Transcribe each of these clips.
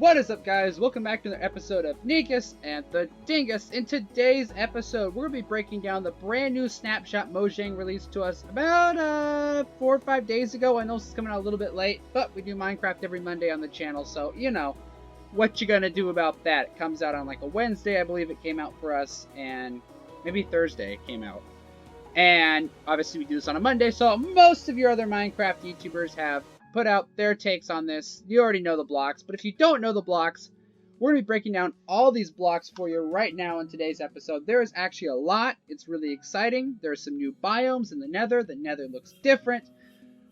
What is up, guys? Welcome back to another episode of Negus and the Dingus. In today's episode, we're going to be breaking down the brand new snapshot Mojang released to us about 4 or 5 days ago. I know this is coming out a little bit late, but we do Minecraft every Monday on the channel, so you know what you gonna do about that. It comes out on like a Wednesday, I believe it came out for us, and maybe Thursday it came out. And obviously we do this on a Monday, so most of your other Minecraft YouTubers have put out their takes on this. You already know the blocks, but if you don't know the blocks, we're going to be breaking down all these blocks for you right now in today's episode. There is actually a lot. It's really exciting. There's some new biomes in the Nether. The Nether looks different.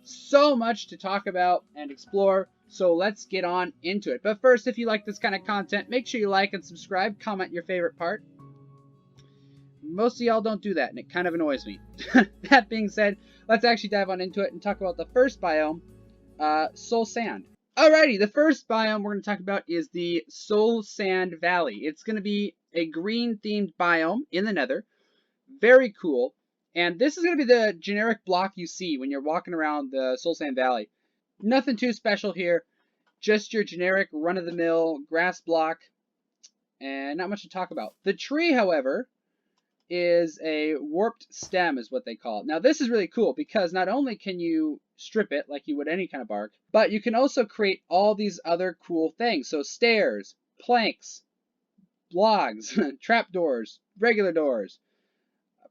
So much to talk about and explore, so let's get on into it. But first, if you like this kind of content, make sure you like and subscribe, comment your favorite part. Most of y'all don't do that, and it kind of annoys me. That being said, let's actually dive on into it and talk about the first biome, Soul Sand. Alrighty, the first biome we're going to talk about is the Soul Sand Valley. It's going to be a green-themed biome in the Nether. Very cool. And this is going to be the generic block you see when you're walking around the Soul Sand Valley. Nothing too special here. Just your generic run-of-the-mill grass block. And not much to talk about. The tree, however, is a warped stem is what they call it. Now this is really cool because not only can you strip it like you would any kind of bark, but you can also create all these other cool things. So stairs, planks, logs, trapdoors, regular doors,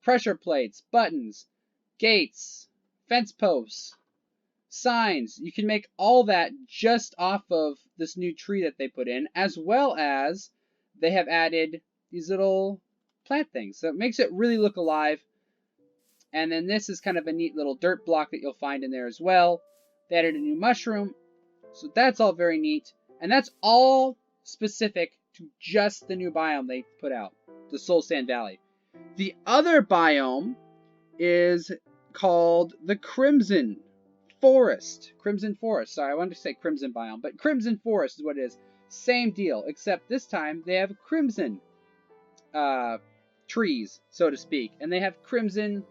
pressure plates, buttons, gates, fence posts, signs. You can make all that just off of this new tree that they put in, as well as they have added these little plant things. So it makes it really look alive. And then this is kind of a neat little dirt block that you'll find in there as well. They added a new mushroom. So that's all very neat. And that's all specific to just the new biome they put out, the Soul Sand Valley. The other biome is called the Crimson Forest. Crimson Forest. Sorry, I wanted to say Crimson Biome, but Crimson Forest is what it is. Same deal, except this time they have crimson trees, so to speak, and they have crimson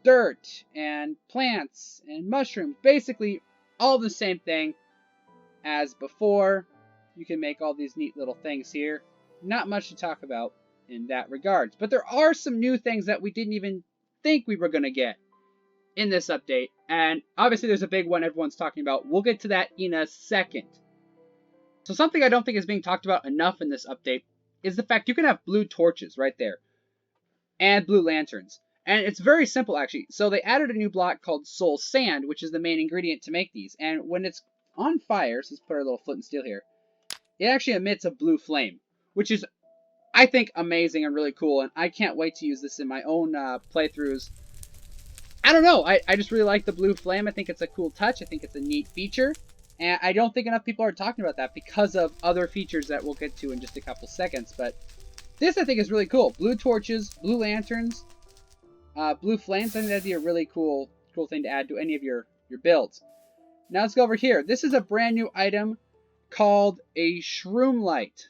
dirt and plants and mushrooms. Basically all the same thing as before. You can make all these neat little things here. Not much to talk about in that regards, but there are some new things that we didn't even think we were going to get in this update, and obviously there's a big one everyone's talking about. We'll get to that in a second. So something I don't think is being talked about enough in this update is the fact you can have blue torches right there and blue lanterns. And it's very simple, actually. So they added a new block called Soul Sand, which is the main ingredient to make these. And when it's on fire, so let's put our little flint and steel here, it actually emits a blue flame, which is, I think, amazing and really cool. And I can't wait to use this in my own playthroughs. I don't know. I just really like the blue flame. I think it's a cool touch. I think it's a neat feature. And I don't think enough people are talking about that because of other features that we'll get to in just a couple seconds. But this, I think, is really cool. Blue torches, blue lanterns, blue flames. I think that'd be a really cool thing to add to any of your builds. Now let's go over here. This is a brand new item called a shroom light.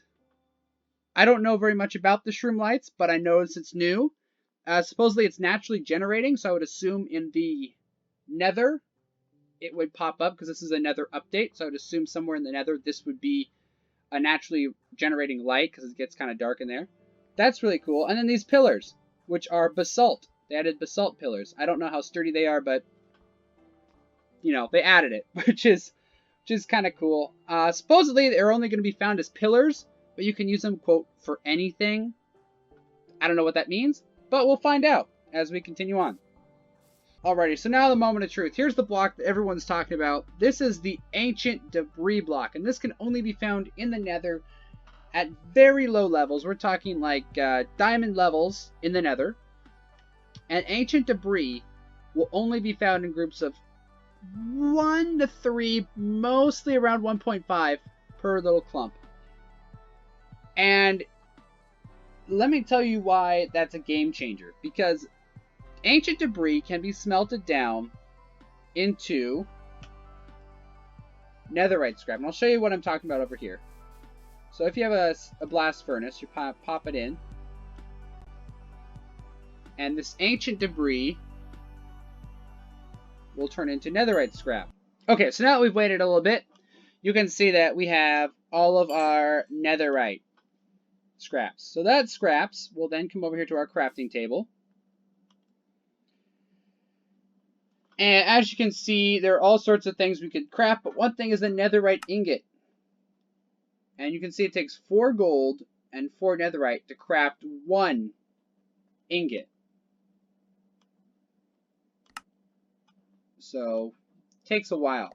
I don't know very much about the shroom lights, but I notice it's new. Supposedly it's naturally generating, so I would assume in the Nether it would pop up because this is a Nether update. So I would assume somewhere in the Nether this would be a naturally generating light because it gets kind of dark in there. That's really cool. And then these pillars, which are basalt. They added basalt pillars. I don't know how sturdy they are, but you know, they added it, which is kind of cool. Supposedly they're only going to be found as pillars, but you can use them, quote, for anything. I don't know what that means, but we'll find out as we continue on. Alrighty, so now the moment of truth. Here's the block that everyone's talking about. This is the Ancient Debris block, and this can only be found in the Nether at very low levels. We're talking like diamond levels in the Nether. And Ancient Debris will only be found in groups of 1 to 3, mostly around 1.5 per little clump. And let me tell you why that's a game changer, because Ancient Debris can be smelted down into netherite scrap. And I'll show you what I'm talking about over here. So if you have a blast furnace, you pop it in. And this Ancient Debris will turn into netherite scrap. Okay, so now that we've waited a little bit, you can see that we have all of our netherite scraps. So that scraps will then come over here to our crafting table. And as you can see, there are all sorts of things we could craft, but one thing is the netherite ingot. And you can see it takes 4 gold and 4 netherite to craft 1 ingot. So, it takes a while.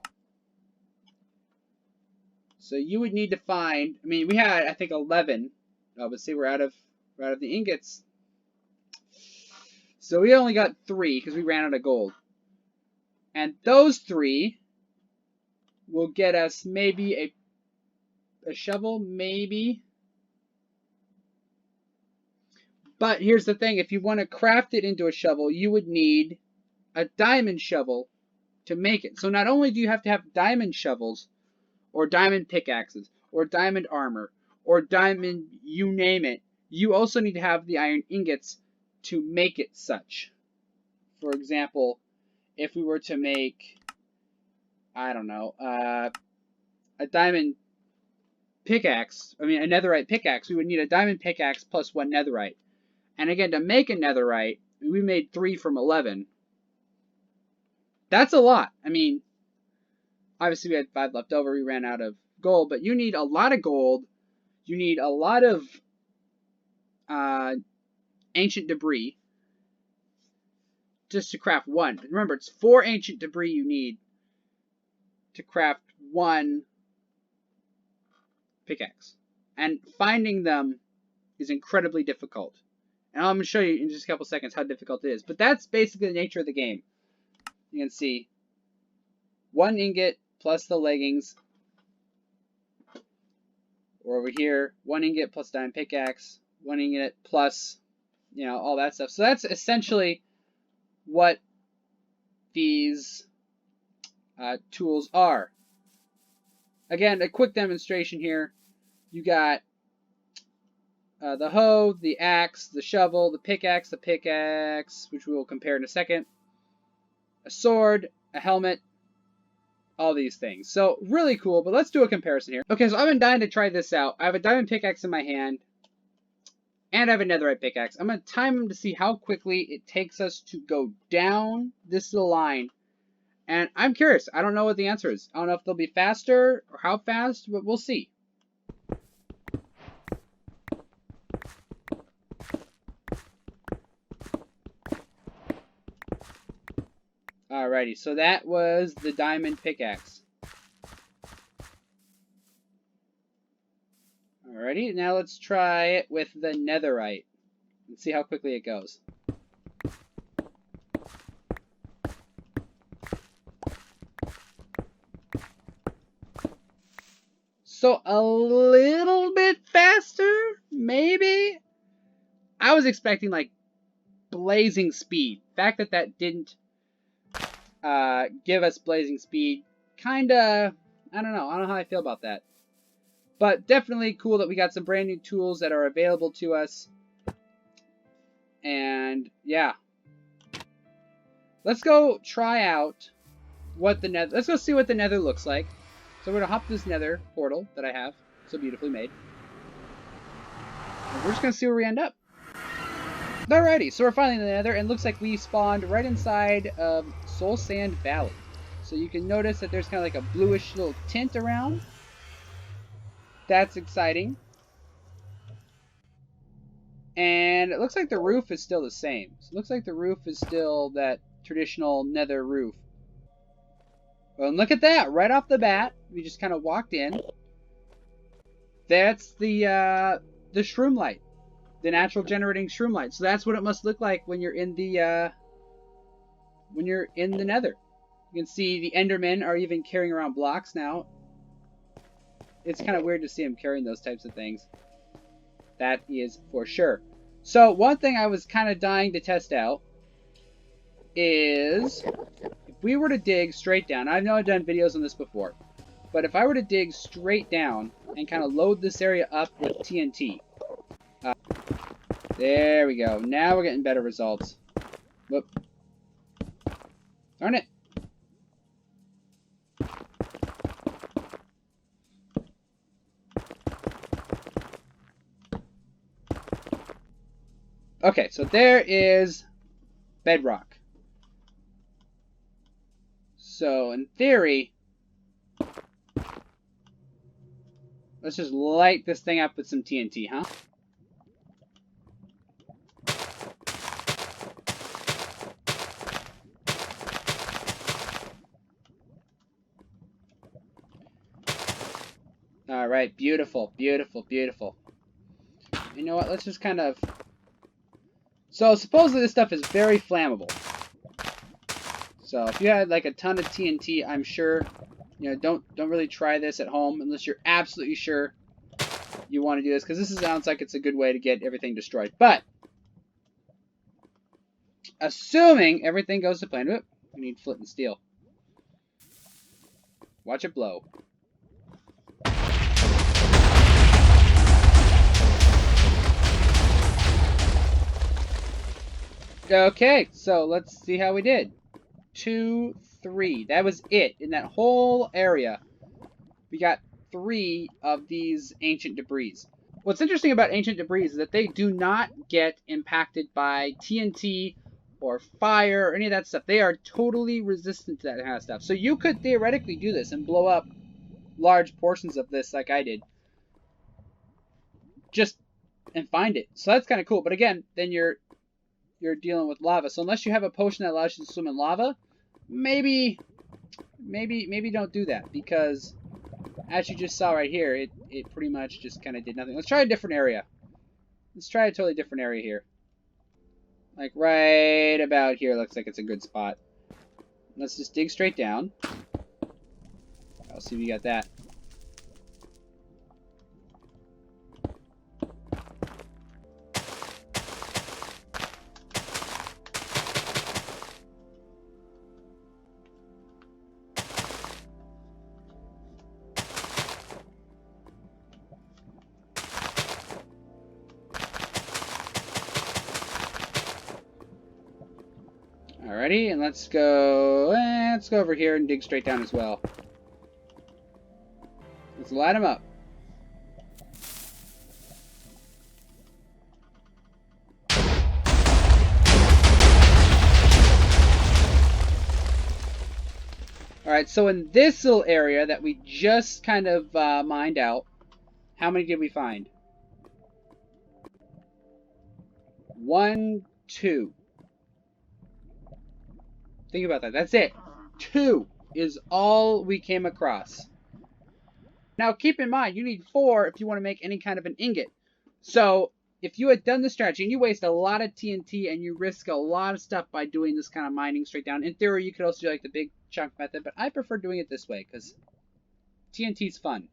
So you would need to find, I mean, we had, I think, 11. But see, we're out of the ingots. So we only got 3 because we ran out of gold. And those 3 will get us maybe a shovel, maybe. But here's the thing, if you want to craft it into a shovel, you would need a diamond shovel to make it. So not only do you have to have diamond shovels, or diamond pickaxes, or diamond armor, or diamond you name it, you also need to have the iron ingots to make it such. For example, if we were to make, I don't know, a diamond pickaxe, I mean a netherite pickaxe, we would need a diamond pickaxe plus 1 netherite. And again, to make a netherite, we made 3 from 11. That's a lot. I mean, obviously we had 5 left over, we ran out of gold, but you need a lot of gold, you need a lot of ancient debris just to craft 1. Remember, it's 4 ancient debris you need to craft 1 pickaxe. And finding them is incredibly difficult. And I'm going to show you in just a couple seconds how difficult it is. But that's basically the nature of the game. You can see 1 ingot plus the leggings. Or over here, 1 ingot plus diamond pickaxe. 1 ingot plus, you know, all that stuff. So that's essentially what these tools are. Again, a quick demonstration here. You got the hoe, the axe, the shovel, the pickaxe, which we will compare in a second, a sword, a helmet, all these things. So really cool, but let's do a comparison here. Okay, so I've been dying to try this out. I have a diamond pickaxe in my hand, and I have a netherite pickaxe. I'm going to time them to see how quickly it takes us to go down this little line. And I'm curious. I don't know what the answer is. I don't know if they'll be faster or how fast, but we'll see. Alrighty, so that was the diamond pickaxe. Alrighty, now let's try it with the netherite and see how quickly it goes. So a little bit faster, maybe? I was expecting like blazing speed. The fact that that didn't give us blazing speed, kinda, I don't know how I feel about that. But definitely cool that we got some brand new tools that are available to us. And yeah. Let's go try out what the nether, let's go see what the nether looks like. So we're gonna hop this nether portal that I have so beautifully made. And we're just gonna see where we end up. Alrighty, so we're finally in the nether, and looks like we spawned right inside of Soul Sand Valley. So you can notice that there's kind of like a bluish little tint around. That's exciting. And it looks like the roof is still the same. So it looks like the roof is still that traditional nether roof. Well, and look at that! Right off the bat, we just kind of walked in. That's the shroom light. The natural generating shroom light. So that's what it must look like when you're in the nether. You can see the endermen are even carrying around blocks now. It's kind of weird to see them carrying those types of things. That is for sure. So one thing I was kind of dying to test out is if we were to dig straight down. I know I've done videos on this before, but if I were to dig straight down and kind of load this area up with TNT. There we go. Now we're getting better results. Whoop. Darn it. Okay, so there is bedrock. So, in theory, let's just light this thing up with some TNT, huh? Alright, beautiful, beautiful, beautiful. You know what, let's just kind of... So, supposedly this stuff is very flammable. So, if you had like a ton of TNT, I'm sure, you know, don't really try this at home unless you're absolutely sure you want to do this, because this sounds like it's a good way to get everything destroyed. But, assuming everything goes to plan, whoop, we need flint and steel. Watch it blow. Okay, so let's see how we did. 2, 3. That was it. In that whole area, we got 3 of these ancient debris. What's interesting about ancient debris is that they do not get impacted by TNT or fire or any of that stuff. They are totally resistant to that kind of stuff. So you could theoretically do this and blow up large portions of this like I did. Just and find it. So that's kind of cool. But again, then you're dealing with lava. So unless you have a potion that allows you to swim in lava, maybe don't do that, because as you just saw right here, it pretty much just kind of did nothing. Let's try a different area. Let's try a totally different area here. Like right about here looks like it's a good spot. Let's just dig straight down. I'll see if we got that. Alrighty, and let's go over here and dig straight down as well. Let's light them up. Alright, so in this little area that we just kind of mined out, how many did we find? 1, 2. Think about that. That's it. 2 is all we came across. Now, keep in mind, you need 4 if you want to make any kind of an ingot. So, if you had done this strategy, and you waste a lot of TNT, and you risk a lot of stuff by doing this kind of mining straight down, in theory, you could also do like the big chunk method, but I prefer doing it this way, because TNT's fun.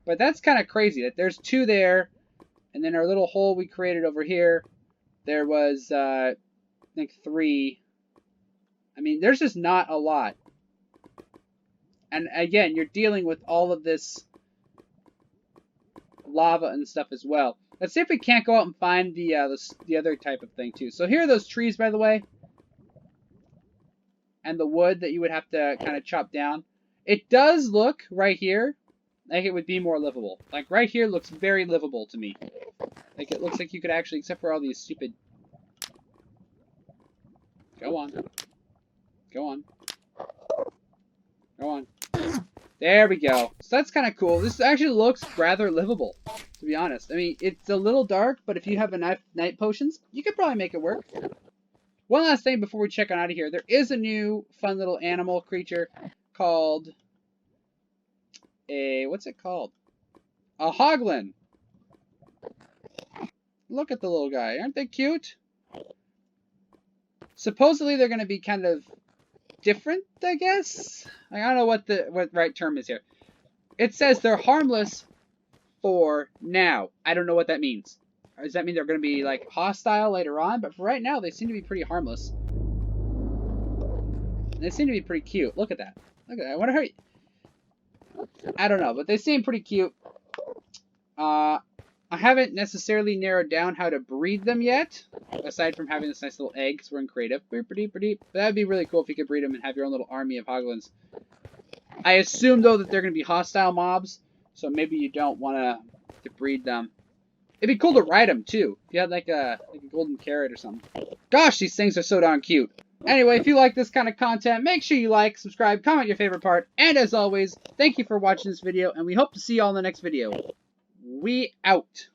But that's kind of crazy, that there's 2 there, and then our little hole we created over here, there was... I think 3. I mean, there's just not a lot. And again, you're dealing with all of this lava and stuff as well. Let's see if we can't go out and find the other type of thing too. So here are those trees, by the way, and the wood that you would have to kind of chop down. It does look right here like it would be more livable. Like right here looks very livable to me. Like it looks like you could actually, except for all these stupid... Go on. Go on. Go on. There we go. So that's kind of cool. This actually looks rather livable, to be honest. I mean, it's a little dark, but if you have a night potions, you could probably make it work. One last thing before we check on out of here. There is a new fun little animal creature called a... What's it called? A hoglin. Look at the little guy. Aren't they cute? Supposedly they're going to be kind of different, I guess? I don't know what the right term is here. It says they're harmless for now. I don't know what that means. Does that mean they're going to be like hostile later on? But for right now, they seem to be pretty harmless. And they seem to be pretty cute. Look at that. Look at that. I wonder how... I don't know, but they seem pretty cute. I haven't necessarily narrowed down how to breed them yet, aside from having this nice little egg, because we're in creative. But that would be really cool if you could breed them and have your own little army of hoglins. I assume, though, that they're going to be hostile mobs, so maybe you don't want to breed them. It'd be cool to ride them too. If you had like a golden carrot or something. Gosh, these things are so darn cute. Anyway, if you like this kind of content, make sure you like, subscribe, comment your favorite part, and as always, thank you for watching this video, and we hope to see you all in the next video. We out.